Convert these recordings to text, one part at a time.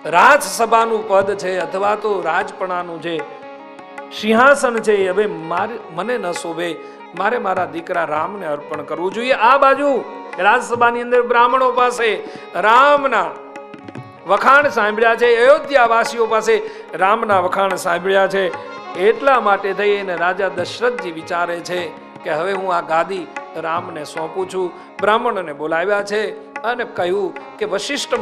રાજસભાનું પદ છે અથવા તો રાજપણાનું જે સિંહાસન છે એ હવે મને ન શોભે, મારે મારા દીકરા રામને અર્પણ કરવું જોઈએ. આ બાજુ રાજસભાની અંદર બ્રાહ્મણો પાસે રામના વખાણ સાંભળ્યા છે, અયોધ્યાવાસીઓ પાસે રામના વખાણ સાંભળ્યા છે. એટલા માટે થઈને રાજા દશરથજી વિચારે છે કે હવે હું આ ગાદી રામને સોંપું છું. બ્રાહ્મણોને બોલાવ્યા છે અને કહ્યું કે વશિષ્ઠ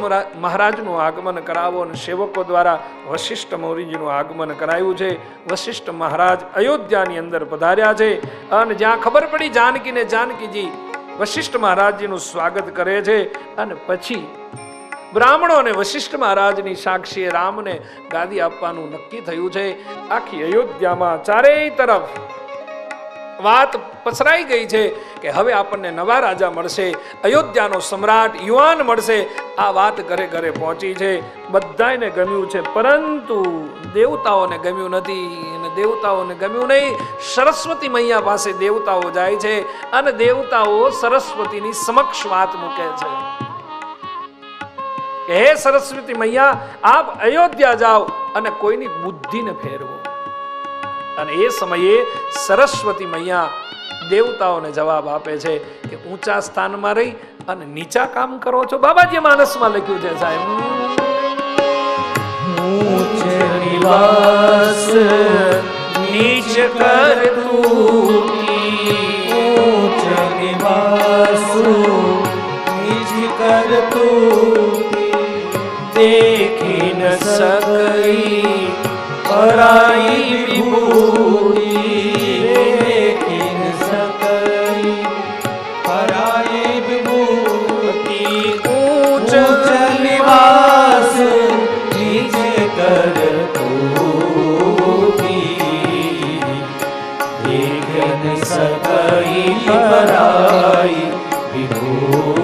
મહારાજનું આગમન કરાવો, અને સેવકો દ્વારા વશિષ્ઠ મૌર્યજીનું આગમન કરાયું છે. વશિષ્ઠ મહારાજ અયોધ્યાની અંદર પધાર્યા છે અને જ્યાં ખબર પડી જાનકીને, જાનકીજી વશિષ્ઠ મહારાજજીનું સ્વાગત કરે છે. અને પછી બ્રાહ્મણો અને વશિષ્ઠ મહારાજની સાક્ષીએ રામને ગાદી આપવાનું નક્કી થયું છે. આખી અયોધ્યામાં ચારેય તરફ વાત પસરાઈ ગઈ છે કે હવે આપણને નવા રાજા મળશે, અયોધ્યાનો સમ્રાટ યુવાન મળશે. આ વાત ઘરે ઘરે પહોંચી છે, બધાને ગમ્યું છે, પરંતુ દેવતાઓને ગમ્યું નથી. અને દેવતાઓને ગમ્યું નહીં. સરસ્વતી મૈયા પાસે દેવતાઓ જાય છે અને દેવતાઓ સરસ્વતીની સમક્ષ વાત મૂકે છે કે હે સરસ્વતી મૈયા, આપ અયોધ્યા જાઓ અને કોઈની બુદ્ધિને ફેરવો. અને એ સમયે સરસ્વતી મૈયા દેવતાઓને જવાબ આપે છે કે ઊંચા સ્થાનમાં રહી અને નીચા કામ કરો છો. બાબાજી માનસમાં લખ્યું છે સાહેબ, ઊંચ નિવાસ નીચ કર તું, ઊંચ નિવાસ નીચ કર તું, देखी न सकई पराई विभूति, देखी न सकई पराई विभूति, ऊंच निवास नीचे कर तूती, देख न सकई पराई विभूति,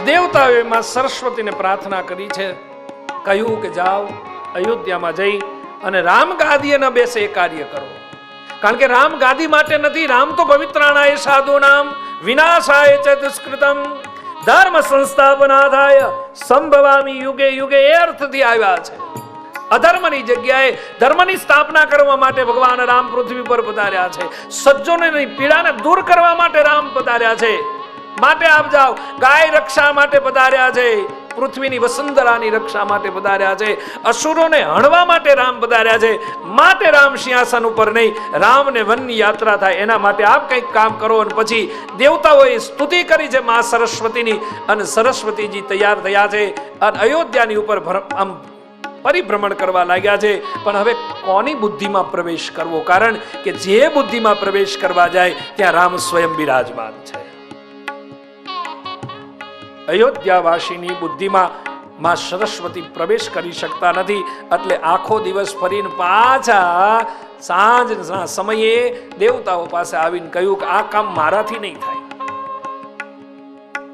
દેવતાઓએ માં સરસ્વતીને પ્રાર્થના કરી છે. કહ્યું કે જાઓ અયોધ્યામાં જઈ અને રામ ગાદીએ ન બેસે એ કાર્ય કરો. કારણ કે રામ ગાદી માટે નથી, રામ તો પવિત્રાણાય સાધુનામ વિનાશાય ચ દુષ્કૃતમ ધર્મ સંસ્થાપનાથાય સંભવામી યુગે યુગે, એ અર્થથી આવ્યા છે. અધર્મની જગ્યાએ ધર્મની સ્થાપના કરવા માટે ભગવાન રામ પૃથ્વી પર પધાર્યા છે. સજ્જનોની પીડાને દૂર કરવા માટે રામ પધાર્યા છે. માટે આપ જાઓ. ગાય રક્ષા માટે પધાર્યા છે, પૃથ્વીની વસુંધરાની રક્ષા માટે પધાર્યા છે, અસુરોને હણવા માટે રામ પધાર્યા છે. માટે રામ સિંહાસન ઉપર નહીં, રામને વનની યાત્રા થાય એના માટે આપ કંઈક કામ કરો. અને પછી દેવતાઓએ સ્તુતિ કરી છે મા સરસ્વતીની, અને સરસ્વતીજી તૈયાર થયા છે અને અયોધ્યાની ઉપર આમ પરિભ્રમણ કરવા લાગ્યા છે. પણ હવે કોની બુદ્ધિમાં પ્રવેશ કરવો? કારણ કે જે બુદ્ધિમાં પ્રવેશ કરવા જાય ત્યાં રામ સ્વયં બિરાજમાન છે. અયોધ્યાવાસીની બુદ્ધિમાં માં સરસ્વતી પ્રવેશ કરી શકતા નથી. એટલે આખો દિવસ ફરીને પાછા સાંજના સમયે દેવતાઓ પાસે આવીને કહ્યું કે આ કામ મારાથી નહીં થાય.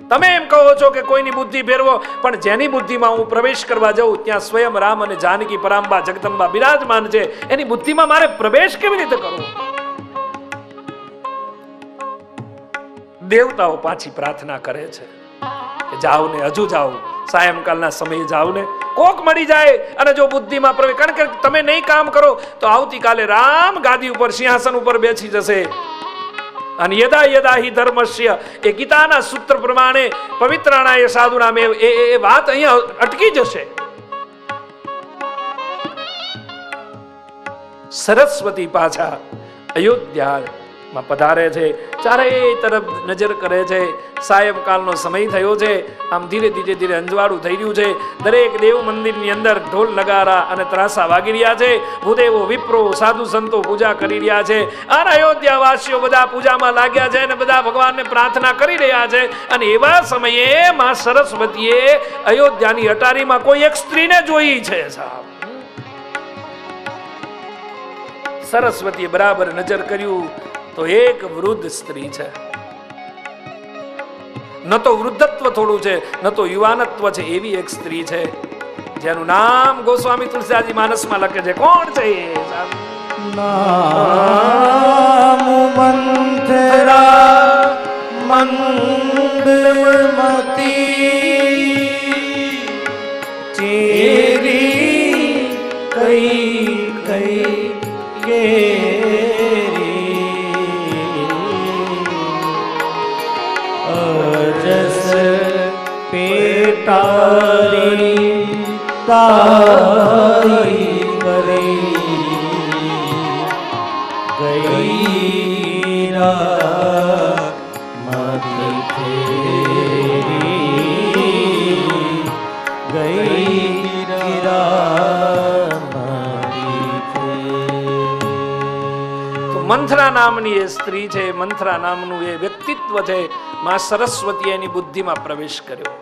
તમે એમ કહો છો કે કોઈની બુદ્ધિ ફેરવો, પણ જેની બુદ્ધિમાં હું પ્રવેશ કરવા જાઉં ત્યાં સ્વયં રામ અને જાનકી પરાંબા જગદંબા બિરાજમાન છે. એની બુદ્ધિમાં મારે પ્રવેશ કેવી રીતે કરવો? દેવતાઓ પાછી પ્રાર્થના કરે છે કે જાઓ ને, હજુ જાઓ, સાયંકાલના સમયે જાઓ ને, કોક મળી જાય અને જો બુદ્ધિમાં પ્રવેશ. કારણ કે તમે નહીં કામ કરો તો આવતીકાલે રામ ગાદી ઉપર સિંહાસન ઉપર બેસી જશે. અને યદા યદા હિ ધર્મસ્ય, એ ગીતાના સૂત્ર પ્રમાણે પવિત્રાણાય સાધુનામ, એ વાત અહીંયા અટકી જશે. સરસ્વતી પાછા અયોધ્યામાં પધારે છે, ચારેય તરફ નજર કરે છે. સાયંકાલનો સમય થયો છે, આમ ધીરે ધીરે ધીરે અંજવાળું થઈ રહ્યું છે. દરેક દેવ મંદિરની અંદર ઢોલ નગારા અને ત્રાસા વાગી રહ્યા છે. ભૂદેવો વિપ્રો સાધુ સંતો પૂજા કરી રહ્યા છે અને અયોધ્યાવાસીઓ બધા પૂજામાં લાગ્યા છે અને બધા ભગવાનને પ્રાર્થના કરી રહ્યા છે. અને એવા સમયે માં સરસ્વતીએ અયોધ્યાની અટારીમાં કોઈ એક સ્ત્રીને જોઈ છે. સાહેબ, સરસ્વતીએ બરાબર નજર કર્યું તો એક વૃદ્ધ સ્ત્રી છે. ન તો વૃદ્ધત્વ થોડું છે, ન તો યુવાનત્વ છે, એવી એક સ્ત્રી છે જેનું નામ ગોસ્વામી તુલસીદાસજી માનસમાં લખે છે. કોણ છે એ? નામ મંથરા મંદમતી ચેરી કઈ કઈ કેરી અજસ પેટારી તારી કરી ગઈરા મતી ફેરી ગઈરા મતી તો મંથરા નામની એ સ્ત્રી છે, મંથરા નામનું એ વ્યક્તિત્વ છે. માં સરસ્વતી એની બુદ્ધિમાં પ્રવેશ કર્યો.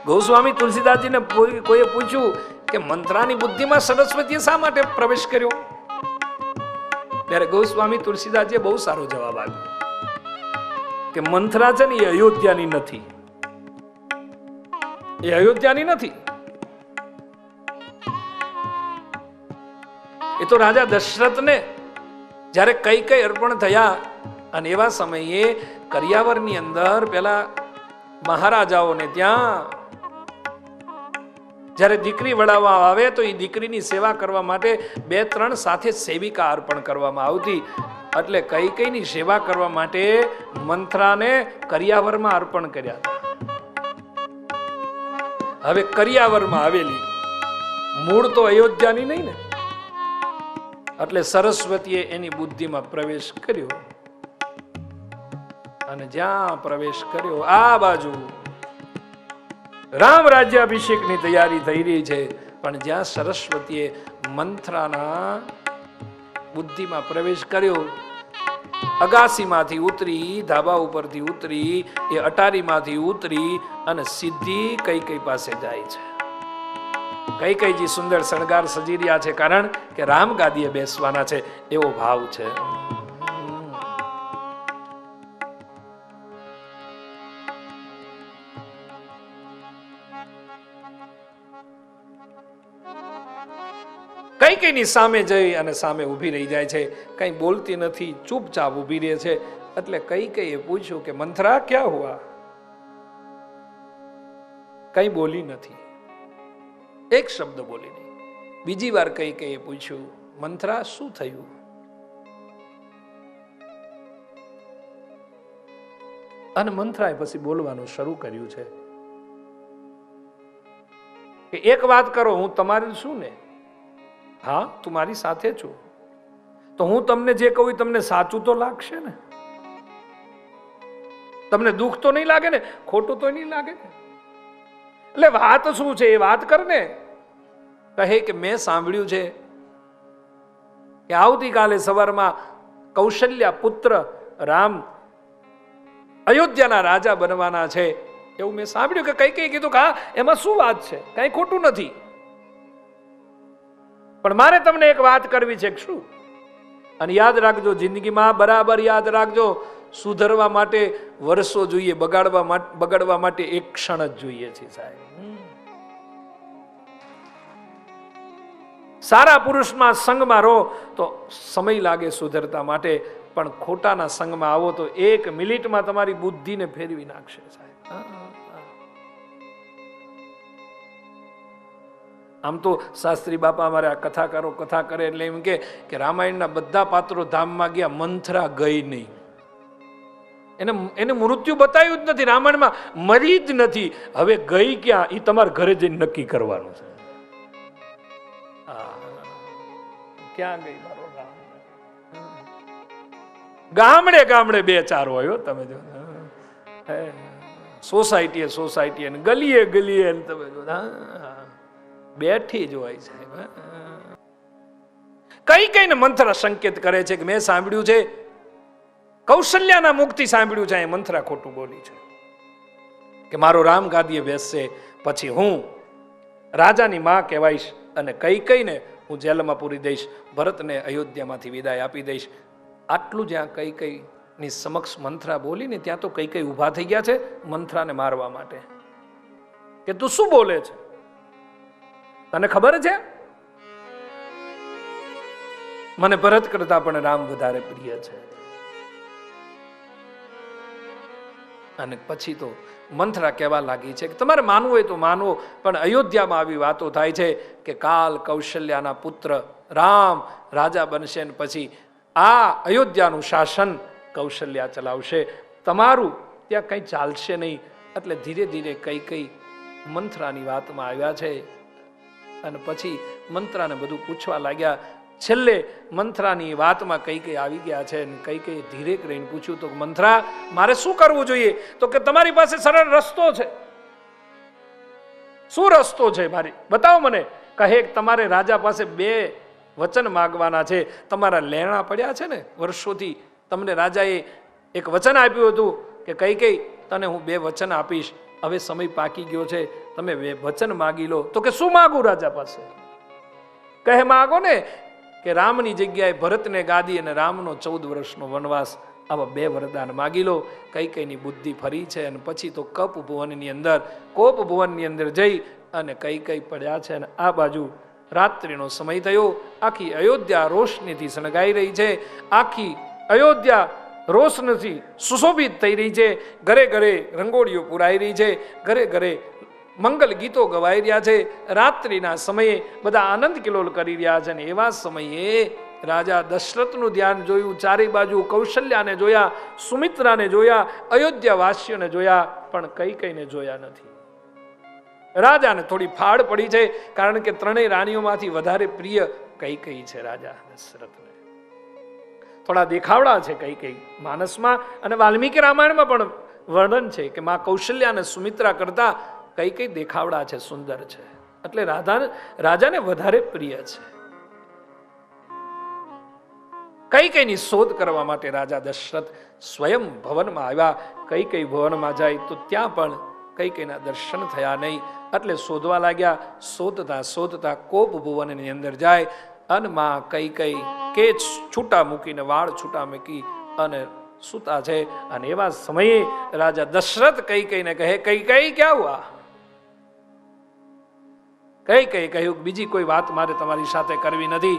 ગોસ્વામી તુલસીદાસજીને કોઈએ પૂછ્યું કે મંથરાની બુદ્ધિમાં સરસ્વતીએ શા માટે પ્રવેશ કર્યો? ત્યારે ગોસ્વામી તુલસીદાસજીએ બહુ સારો જવાબ આપ્યો કે મંથરા છે ને એ અયોધ્યાની નથી, એ અયોધ્યાની નથી. એ તો રાજા દશરથને જ્યારે કઈ કઈ અર્પણ થયા અને એવા સમયે કરિયાવરની અંદર પેલા મહારાજાઓને ત્યાં જ્યારે દીકરી વડાવવા આવે તો એ દીકરીની સેવા કરવા માટે 2-3 સાથે સેવિકા અર્પણ કરવામાં આવતી. એટલે કઈ કઈની સેવા કરવા માટે મંથરાને કરિયાવરમાં અર્પણ કર્યા હતા. હવે કરિયાવરમાં આવેલી મૂળ તો અયોધ્યાની નહીં ને, એટલે સરસ્વતીએ એની બુદ્ધિમાં પ્રવેશ કર્યો અને જ્યાં પ્રવેશ કર્યો આ બાજુ રામ રાજ્યાભિષેકની તૈયારી થઈ રહી છે, પણ જ્યાં સરસ્વતીએ મંથરાના બુદ્ધિમાં પ્રવેશ કર્યો, અગાસીમાંથી ઉતરી, ધાબા ઉપરથી ઉતરી, એ અટારીમાંથી ઉતરી અને સીધી કઈ કઈ પાસે જાય છે. કઈ કઈજી સુંદર શણગાર સજી રહ્યા છે, કારણ કે રામ ગાદીએ બેસવાના છે એવો ભાવ છે. કઈ કઈની સામે જઈ અને સામે ઊભી રહી જાય છે, કઈ બોલતી નથી, ચૂપચાપ ઊભી રહે છે. એટલે કઈ કઈએ પૂછ્યું કે મંથરા ક્યાં હુઆ? કઈ બોલી નથી, એક શબ્દ બોલી નહીં. બીજી વાર કઈ કઈએ પૂછ્યું મંથરા શું થયું? અને મંથરાએ પછી બોલવાનું શરૂ કર્યું છે કે એક વાત કરો, હું તમારી શું ને, હા તું મારી સાથે છું, તો હું તમને જે કહું તમને સાચું તો લાગશે ને? તમને દુઃખ તો નહીં લાગે ને? ખોટું તો નહીં લાગે ને? એટલે વાત શું છે એ વાત કર ને. કહે કે મેં સાંભળ્યું છે કે આવતીકાલે સવારમાં કૌશલ્યા પુત્ર રામ અયોધ્યાના રાજા બનવાના છે, એવું મેં સાંભળ્યું. કે કઈ કઈ કીધું કે હા એમાં શું વાત છે, કઈ ખોટું નથી, પણ મારે તમને એક વાત કરવી છે. શું? અને યાદ રાખજો, જિંદગીમાં બરાબર યાદ રાખજો, સુધરવા માટે વર્ષો જોઈએ, બગાડવા માટે એક ક્ષણ જ જોઈએ છે સાહેબ. સારા પુરુષમાં સંગમાં રહો તો સમય લાગે સુધરતા માટે, પણ ખોટાના સંગમાં આવો તો 1 મિનિટમાં તમારી બુદ્ધિને ફેરવી નાખશે સાહેબ. આમ તો શાસ્ત્રી બાપા અમારે આ કથાકારો કથા કરે એટલે એમ કે રામાયણના બધા પાત્રો ધામમાં ગયા, મંથરા ગઈ નહીં. એને મૃત્યુ બતાવ્યું જ નથી, રામાયણમાં મરી જ નથી. હવે ગઈ ક્યાં એ તમારે ઘરે જઈને નક્કી કરવાનું છે. ક્યાં ગઈ મારો રામ? ગામડે ગામડે 2-4 હોય તમે જો, સોસાયટીએ અને ગલીએ તમે જો બેઠી જ હોય સાહેબ. કઈ કઈને મંથરા સંકેત કરે છે કે મેં સાંભળ્યું છે કૌશલ્યાના મુખથી સાંભળ્યું છે, મંથરા ખોટું બોલી છે કે મારો રામ ગાદીએ બેસશે પછી હું રાજાની માં કહેવાઈશ અને કઈ કઈને હું જેલમાં પૂરી દઈશ, ભરતને અયોધ્યામાંથી વિદાય આપી દઈશ. આટલું જ્યાં કઈ કઈ ની સમક્ષ મંથરા બોલી ને ત્યાં તો કઈ કઈ ઊભા થઈ ગયા છે મંથરાને મારવા માટે કે તું શું બોલે છે, તને ખબર છે મને ભરત કરતા પણ રામ વધારે પ્રિય છે. અને પછી તો મંથરા કહેવા લાગી છે કે તમારે માનવું હોય તો માનવો, પણ અયોધ્યામાં આવી વાતો થાય છે કે કાલ કૌશલ્યાના પુત્ર રામ રાજા બનશે ને પછી આ અયોધ્યાનું શાસન કૌશલ્યા ચલાવશે, તમારું ત્યાં કંઈ ચાલશે નહીં. એટલે ધીરે ધીરે કઈ કઈ મંથરાની વાતમાં આવ્યા છે અને પછી મંથરાને બધું પૂછવા લાગ્યા. છેલ્લે મંથરાની વાતમાં કઈ કઈ આવી ગયા છે અને કઈ કઈ ધીરે કરીને પૂછ્યું તો મંથરા મારે શું કરવું જોઈએ? તો કે તમારી પાસે સરળ રસ્તો છે. શું રસ્તો છે મારી બતાવો મને. કહે તમારે રાજા પાસે 2 વચન માગવાના છે. તમારા લેણા પડ્યા છે ને વર્ષોથી, તમને રાજાએ એક વચન આપ્યું હતું કે કઈ કઈ તને હું 2 વચન આપીશ, હવે સમય પાકી ગયો છે, તમે 2 વચન માગી લો. તો કે શું માગું રાજા પાસે? કહે માગો ને કે રામની જગ્યાએ ભરતને ગાદી અને રામનો 14 વર્ષનો વનવાસ, આવા 2 વરદાન માગી લો. કઈ કઈની બુદ્ધિ ફરી છે અને પછી તો કપ ભુવનની અંદર કોપ ભુવનની અંદર જઈ અને કઈ કઈ પડ્યા છે. અને આ બાજુ રાત્રિનો સમય થયો. આખી અયોધ્યા રોશનીથી શણગાઈ રહી છે. આખી અયોધ્યા રોશનીથી સુશોભિત થઈ રહી છે. ઘરે ઘરે રંગોળીઓ પુરાઈ રહી છે. ઘરે ઘરે મંગલ ગીતો ગવાઈ રહ્યા છે. રાત્રિના સમયે બધા આનંદ કિલોલ કરી રહ્યા છે. અને એવા સમયે રાજા દશરથનું ધ્યાન જોયું. ચારે બાજુ કૌશલ્યાને જોયા, સુમિત્રાને જોયા, અયોધ્યાવાસીઓને જોયા, પણ કઈ કઈને જોયા નથી. રાજાને થોડી ફાડ પડી છે, કારણ કે 3 રાણીઓમાંથી વધારે પ્રિય કઈ કઈ છે રાજા દશરથને. થોડા દેખાવડા છે કઈ કઈ માનસમાં, અને વાલ્મીકી રામાયણમાં પણ વર્ણન છે કે માં કૌશલ્યા અને સુમિત્રા કરતા કઈ કઈ દેખાવડા છે, સુંદર છે. એટલે રાજાને વધારે પ્રિય છે. કઈ કઈની શોધ કરવા માટે રાજા દશરથ સ્વયં ભવનમાં આવ્યા. કઈ કઈ ભવનમાં જાય તો ત્યાં પણ કઈ કઈના દર્શન થયા નહીં. એટલે શોધવા લાગ્યા. શોધતા શોધતા કોપ ભુવનની અંદર જાય અને માં કઈ કઈ કે છૂટા મૂકીને વાળ છૂટા મૂકી અને સૂતા છે. અને એવા સમયે રાજા દશરથ કઈ કઈને કહે કઈ કઈ ક્યાં હુઆ? કઈ કઈ કહ્યું બીજી કોઈ વાત મારે તમારી સાથે કરવી નથી,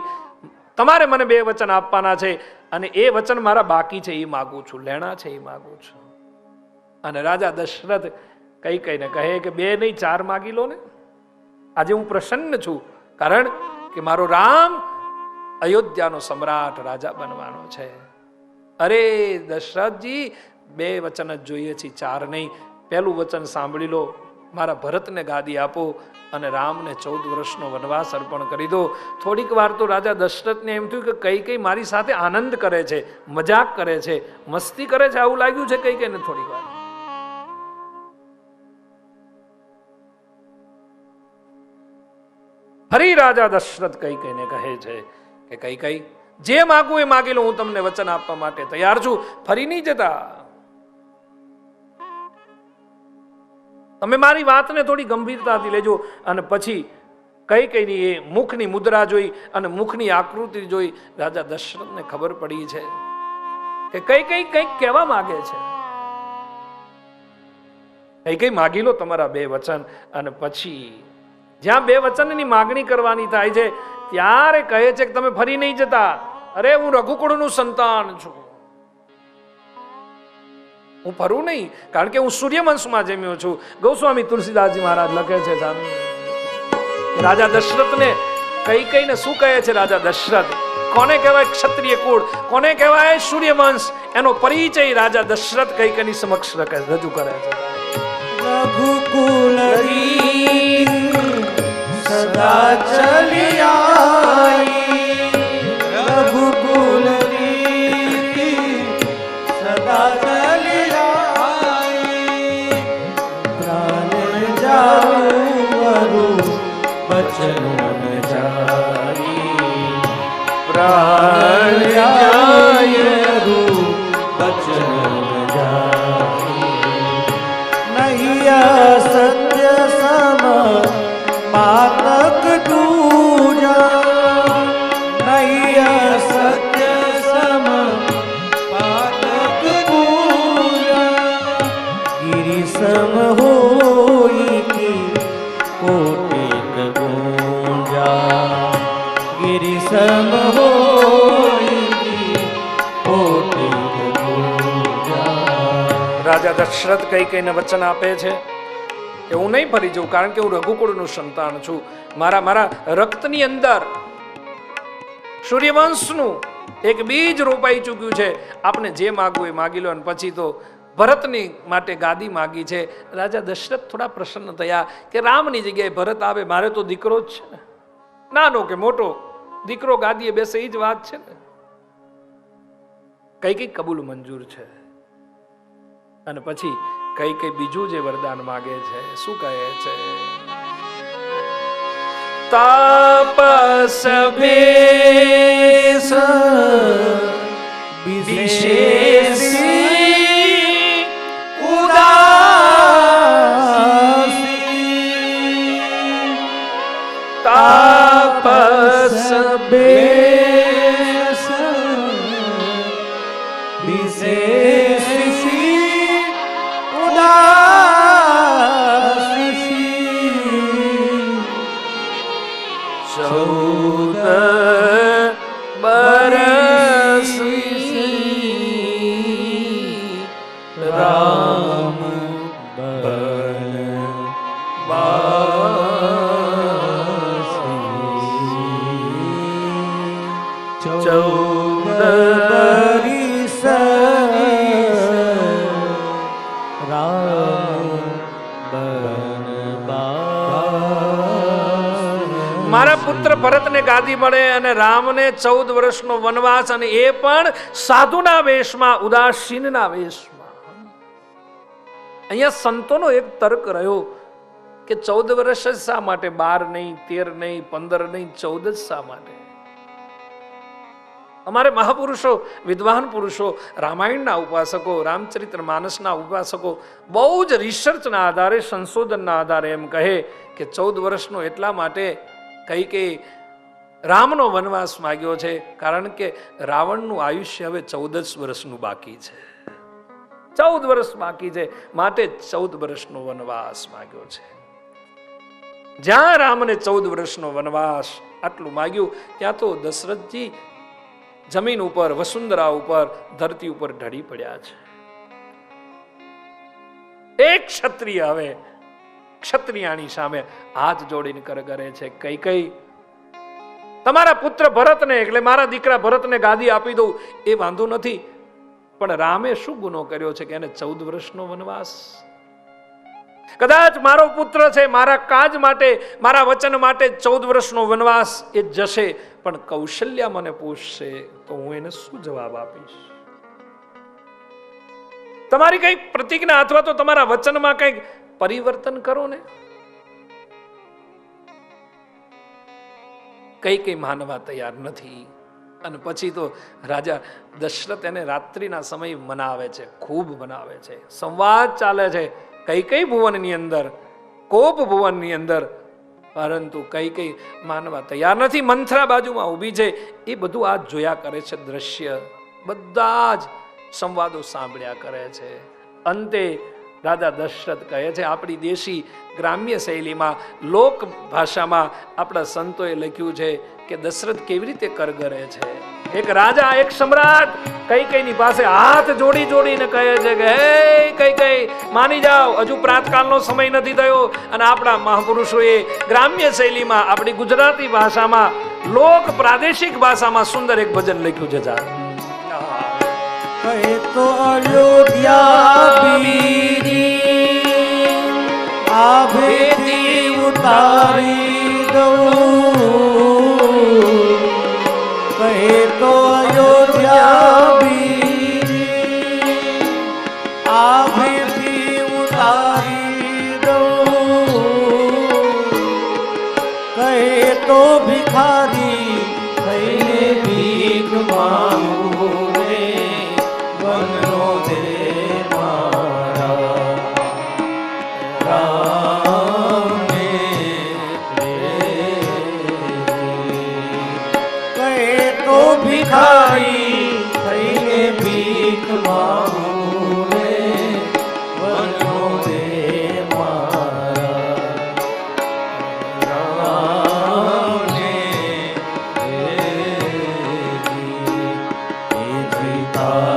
તમારે મને 2 વચન આપવાના છે અને એ વચન મારા બાકી છે એ માગું છું, લેણા છે એ માગું છું. અને રાજા દશરથ કઈ કઈને કહે કે 2 નહીં 4 માગી લો ને. આજે હું પ્રસન્ન છું, કારણ કે મારો રામ અયોધ્યાનો સમ્રાટ રાજા બનવાનો છે. અરે દશરથજી 2 વચન જ જોઈએ છે, 4 નહીં. પહેલું વચન સાંભળી લો, મારા ભરતને ગાદી આપો અને રામને 14 વર્ષનો વનવાસ અર્પણ કરી દો. થોડીક વાર તો રાજા દશરથને એમ થયું કે કઈ કઈ મારી સાથે આનંદ કરે છે, મજાક કરે છે, મસ્તી કરે છે, આવું લાગ્યું છે કઈ કઈને થોડીક વાર. ફરી રાજા દશરથ કઈ કઈને કહે છે કે કઈ કઈ જે માગું એ માગી લો, હું તમને વચન આપવા માટે તૈયાર છું. ફરી નહીં જતા. તમે મારી વાતને થોડી ગંભીરતાથી લેજો. અને પછી કઈ કઈની એ મુખની મુદ્રા જોઈ અને મુખની આકૃતિ જોઈ રાજા દશરથને ખબર પડી છે કે કઈ કઈ કંઈક કહેવા માંગે છે. કઈ કઈ માગી લો તમારા 2 વચન. અને પછી જ્યાં 2 વચનની માગણી કરવાની થાય છે ત્યારે કહે છે કે તમે ફરી નહીં જતા. અરે હું રઘુકુળનું સંતાન છું, હું ફરું નહીં, કારણ કે હું સૂર્યવંશમાં જન્મ્યો છું. ગોસ્વામી તુલસીદાસજી મહારાજ લખે છે રાજા દશરથને કઈ કઈને શું કહે છે. રાજા દશરથ કોને કહેવાય ક્ષત્રિય કુળ, કોને કહેવાય સૂર્યવંશ, એનો પરિચય રાજા દશરથ કઈ કઈની સમક્ષ રજૂ કરે છે. રઘુકુલ સદા ચલી આઈ, રઘુકુલ સદા ચલી આઈ, પ્રાણ જાઉં બચન જારી, પ્રાણ જાય બચન જારી, નૈયા સત્ય સમ પાતક દૂજા, નૈયા સત્ય સમ પાતક દૂજા, ગિરિ સમ હોઈ કી કોટિક ગુંજા, ગિરિ સમ હોઈ કોટિક પૂજા. રાજા દશરથ કઈ કઈને વચન આપે છે કે હું નહીં ફરી જઉં, કારણ કે હું રઘુકુળનું સંતાન છું. મારા રક્તની અંદર સૂર્યવંશનું એક બીજ રોપાઈ ચૂક્યું છે. આપને જે માગવું એ માગી લો. અને પછી તો ભરતની માટે ગાદી માગી છે. રાજા દશરથ થોડા પ્રસન્ન થયા કે રામની જગ્યાએ ભરત આવે, મારે તો દીકરો જ છે ને, નાનો કે મોટો દીકરો ગાદીએ બેસે એ જ વાત છે ને. કઈ કબૂલ મંજૂર છે. અને પછી કઈ બીજું જે વરદાન માગે છે, શું કહે છે? તાપસ ભેષ વિશેષી ઉદાસી. તાપસ ભેષ વિશેષી ઉદાસી. 14 બરસ રામ બનવાસી. 14 બરિસ રામ બનવાસી. મારા પુત્ર ભરતને ગાદી મળે અને રામને 14 વર્ષનો વનવાસ, અને એ પણ સાધુના વેશમાં, ઉદાસીનના વેશમાં. અહીંયા સંતોનો એક તર્ક રહ્યો કે 14 વર્ષ જ શા માટે, 12 નહીં, 13 નહીં, 15 નહીં, 14 જ શા માટે? અમારે મહાપુરુષો, વિદ્વાન પુરુષો, રામાયણના ઉપાસકો, રામચરિત્ર માનસના ઉપાસકો બહુ જ રિસર્ચના આધારે, સંશોધનના આધારે એમ કહે કે 14 વર્ષનો એટલા માટે કઈ રામનો વનવાસ માગ્યો છે, કારણ કે રાવણનું આયુષ્ય હવે 14 વર્ષનું બાકી છે. 14 વર્ષ બાકી છે, માટે 14 વર્ષનો વનવાસ માગ્યો છે. જ્યાં રામને 14 વર્ષનો વનવાસ આટલું માગ્યું, ત્યાં તો દશરથજી જમીન ઉપર, વસુંધરા ઉપર, ધરતી ઉપર ઢળી પડ્યા છે. એક ક્ષત્રિય હવે ક્ષત્રિયાની સામે હાથ જોડીને કરે છે, કઈ તમારા પુત્ર ભરતને, એટલે મારા દીકરા ભરતને ગાદી આપી દઉં એ વાંધો નથી, પણ રામે શું ગુનો કર્યો છે કે એને 14 વર્ષનો વનવાસ? કદાચ મારો પુત્ર છે, મારા કાજ માટે, મારા વચન માટે 14 વર્ષનો વનવાસ એ જશે, પણ કૌશલ્યા મને પૂછશે તો હું એને શું જવાબ આપીશ? તમારી કઈ પ્રતિજ્ઞા અથવા તો તમારા વચનમાં કઈક પરિવર્તન કરો ને. કઈ માનવા તૈયાર નથી. અને પછી તો રાજા દશરથ એને રાત્રિના સમય મનાવે છે, ખૂબ મનાવે છે. સંવાદ ચાલે છે કઈ ભુવનની અંદર, કોપ ભુવનની અંદર, પરંતુ કઈ માનવા તૈયાર નથી. મંથરા બાજુમાં ઊભી છે, એ બધું આ જોયા કરે છે દ્રશ્ય, બધા જ સંવાદો સાંભળ્યા કરે છે. અંતે રાજા દશરથ કહે છે, આપણી દેશી ગ્રામ્ય શૈલીમાં, લોક ભાષામાં આપણા સંતોએ લખ્યું છે કે દશરથ કેવી રીતે કરગરે છે. એક રાજા, એક સમ્રાટ કઈની પાસે હાથ જોડીને કહે છે કે હે કઈ માની જાઓ, હજુ પ્રાતકાળનો સમય નથી થયો. અને આપણા મહાપુરુષોએ ગ્રામ્ય શૈલીમાં, આપણી ગુજરાતી ભાષામાં, લોક પ્રાદેશિક ભાષામાં સુંદર એક ભજન લખ્યું છે. કહે તો અયોધ્યા બીજી આભેથી ઉતારી દઉં. કહે તો અયોધ્યા બીજી આભેથી ઉતારી દઉં. કહે તો ભિખારી થઈને ભીખ માંગું રે, વનનો દે મારા રામને દે. કહે તો ભિખારી થઈને ભીખ માંગું રે, વનનો દે મારા રામને દે. સાર